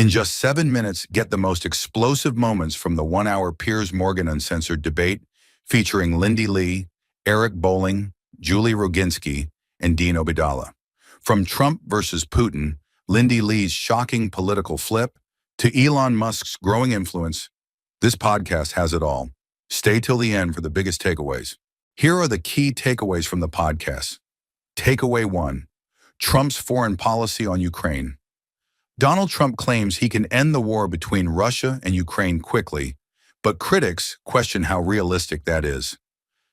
In just 7 minutes, get the most explosive moments from the 1-hour Piers Morgan Uncensored debate featuring Lindy Li, Eric Bolling, Julie Roginsky, and Dean Obeidallah. From Trump versus Putin, Lindy Li's shocking political flip, to Elon Musk's growing influence, this podcast has it all. Stay till the end for the biggest takeaways. Here are the key takeaways from the podcast. Takeaway 1. Trump's foreign policy on Ukraine. Donald Trump claims he can end the war between Russia and Ukraine quickly, but critics question how realistic that is.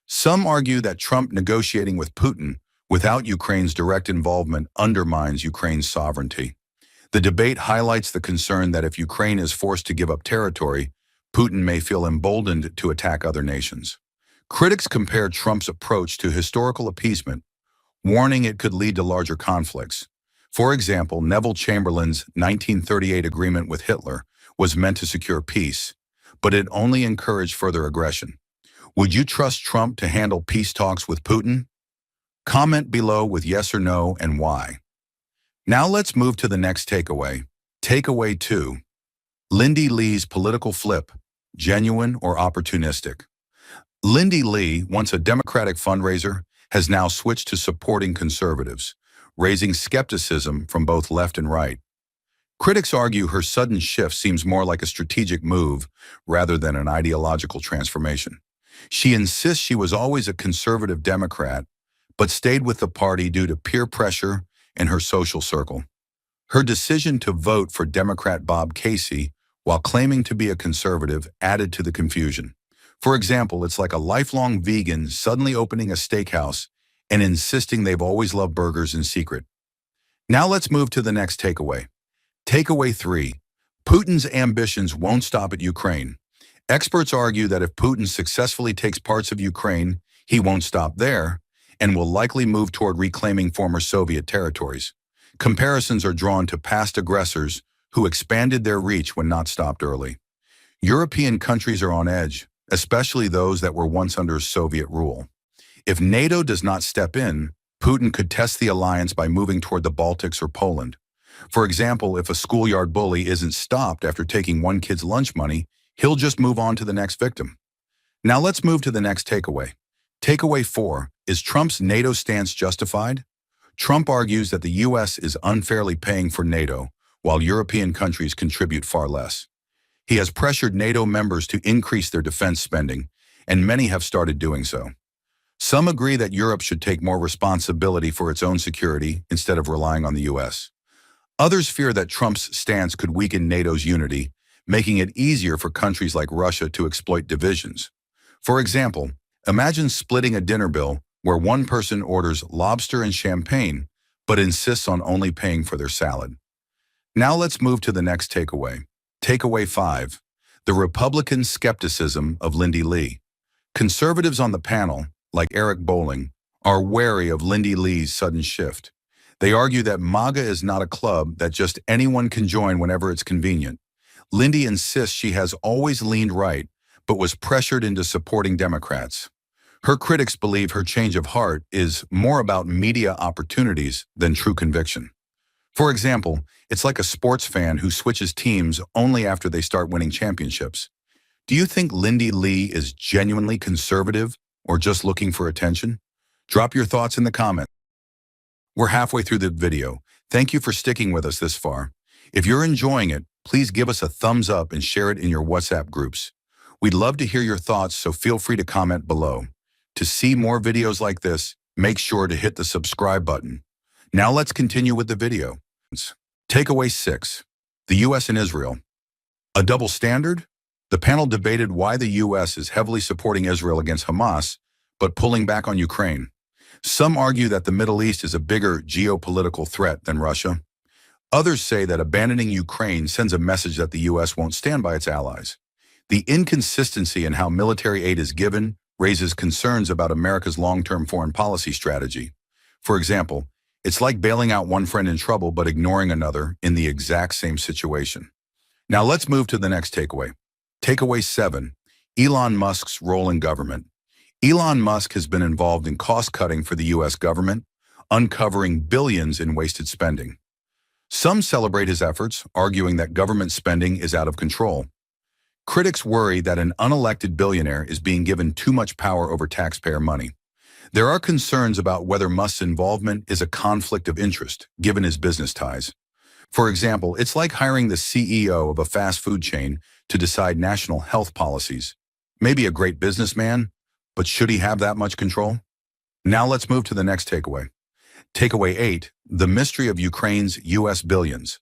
Some argue that Trump negotiating with Putin without Ukraine's direct involvement undermines Ukraine's sovereignty. The debate highlights the concern that if Ukraine is forced to give up territory, Putin may feel emboldened to attack other nations. Critics compare Trump's approach to historical appeasement, warning it could lead to larger conflicts. For example, Neville Chamberlain's 1938 agreement with Hitler was meant to secure peace, but it only encouraged further aggression. Would you trust Trump to handle peace talks with Putin? Comment below with yes or no and why. Now let's move to the next takeaway. Takeaway 2. Lindy Li's political flip, genuine or opportunistic? Lindy Li, once a Democratic fundraiser, has now switched to supporting conservatives, raising skepticism from both left and right. Critics argue her sudden shift seems more like a strategic move rather than an ideological transformation. She insists she was always a conservative Democrat, but stayed with the party due to peer pressure and her social circle. Her decision to vote for Democrat Bob Casey while claiming to be a conservative added to the confusion. For example, it's like a lifelong vegan suddenly opening a steakhouse and insisting they've always loved burgers in secret. Now let's move to the next takeaway. Takeaway 3. Putin's ambitions won't stop at Ukraine. Experts argue that if Putin successfully takes parts of Ukraine, he won't stop there and will likely move toward reclaiming former Soviet territories. Comparisons are drawn to past aggressors who expanded their reach when not stopped early. European countries are on edge, especially those that were once under Soviet rule. If NATO does not step in, Putin could test the alliance by moving toward the Baltics or Poland. For example, if a schoolyard bully isn't stopped after taking one kid's lunch money, he'll just move on to the next victim. Now let's move to the next takeaway. Takeaway 4. Is Trump's NATO stance justified? Trump argues that the U.S. is unfairly paying for NATO, while European countries contribute far less. He has pressured NATO members to increase their defense spending, and many have started doing so. Some agree that Europe should take more responsibility for its own security instead of relying on the U.S. Others fear that Trump's stance could weaken NATO's unity, making it easier for countries like Russia to exploit divisions. For example, imagine splitting a dinner bill where one person orders lobster and champagne, but insists on only paying for their salad. Now let's move to the next takeaway. Takeaway 5. The Republican skepticism of Lindy Li. Conservatives on the panel, like Eric Bolling, are wary of Lindy Li's sudden shift. They argue that MAGA is not a club that just anyone can join whenever it's convenient. Lindy insists she has always leaned right, but was pressured into supporting Democrats. Her critics believe her change of heart is more about media opportunities than true conviction. For example, it's like a sports fan who switches teams only after they start winning championships. Do you think Lindy Li is genuinely conservative or just looking for attention? Drop your thoughts in the comments. We're halfway through the video. Thank you for sticking with us this far. If you're enjoying it, please give us a thumbs up and share it in your WhatsApp groups. We'd love to hear your thoughts, so feel free to comment below. To see more videos like this, make sure to hit the subscribe button. Now let's continue with the video. Takeaway 6. The U.S. and Israel. A double standard? The panel debated why the U.S. is heavily supporting Israel against Hamas, but pulling back on Ukraine. Some argue that the Middle East is a bigger geopolitical threat than Russia. Others say that abandoning Ukraine sends a message that the U.S. won't stand by its allies. The inconsistency in how military aid is given raises concerns about America's long-term foreign policy strategy. For example, it's like bailing out one friend in trouble but ignoring another in the exact same situation. Now let's move to the next takeaway. Takeaway 7. Elon Musk's role in government. Elon Musk has been involved in cost-cutting for the U.S. government, uncovering billions in wasted spending. Some celebrate his efforts, arguing that government spending is out of control. Critics worry that an unelected billionaire is being given too much power over taxpayer money. There are concerns about whether Musk's involvement is a conflict of interest, given his business ties. For example, it's like hiring the CEO of a fast food chain to decide national health policies. Maybe a great businessman, but should he have that much control? Now let's move to the next takeaway. Takeaway 8, the mystery of Ukraine's U.S. billions.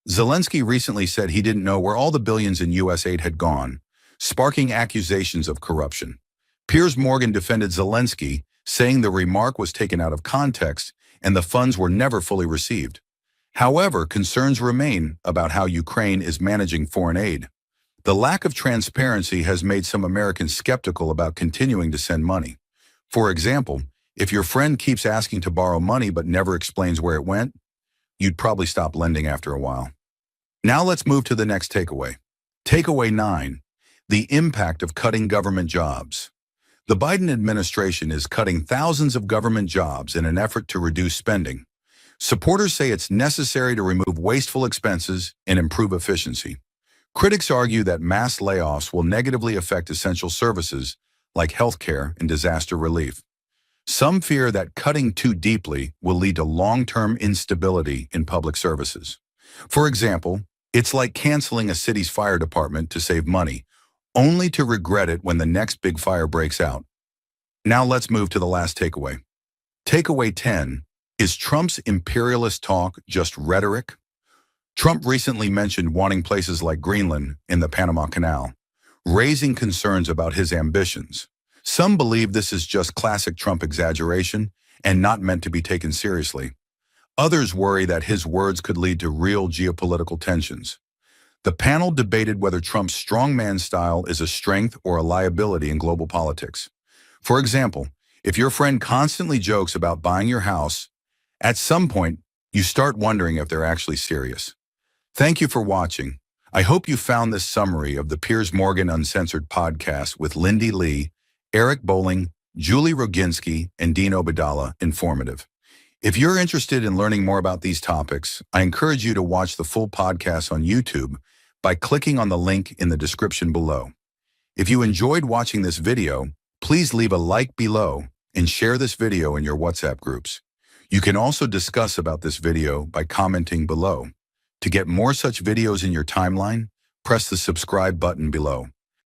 Zelensky recently said he didn't know where all the billions in U.S. aid had gone, sparking accusations of corruption. Piers Morgan defended Zelensky, saying the remark was taken out of context and the funds were never fully received. However, concerns remain about how Ukraine is managing foreign aid. The lack of transparency has made some Americans skeptical about continuing to send money. For example, if your friend keeps asking to borrow money but never explains where it went, you'd probably stop lending after a while. Now let's move to the next takeaway. Takeaway 9, the impact of cutting government jobs. The Biden administration is cutting thousands of government jobs in an effort to reduce spending. Supporters say it's necessary to remove wasteful expenses and improve efficiency. Critics argue that mass layoffs will negatively affect essential services like healthcare and disaster relief. Some fear that cutting too deeply will lead to long-term instability in public services. For example, it's like canceling a city's fire department to save money, only to regret it when the next big fire breaks out. Now let's move to the last takeaway. Takeaway 10, is Trump's imperialist talk just rhetoric? Trump recently mentioned wanting places like Greenland in the Panama Canal, raising concerns about his ambitions. Some believe this is just classic Trump exaggeration and not meant to be taken seriously. Others worry that his words could lead to real geopolitical tensions. The panel debated whether Trump's strongman style is a strength or a liability in global politics. For example, if your friend constantly jokes about buying your house, at some point, you start wondering if they're actually serious. Thank you for watching. I hope you found this summary of the Piers Morgan Uncensored podcast with Lindy Li, Eric Bolling, Julie Roginsky, and Dean Obeidallah informative. If you're interested in learning more about these topics, I encourage you to watch the full podcast on YouTube by clicking on the link in the description below. If you enjoyed watching this video, please leave a like below and share this video in your WhatsApp groups. You can also discuss about this video by commenting below. To get more such videos in your timeline, press the subscribe button below.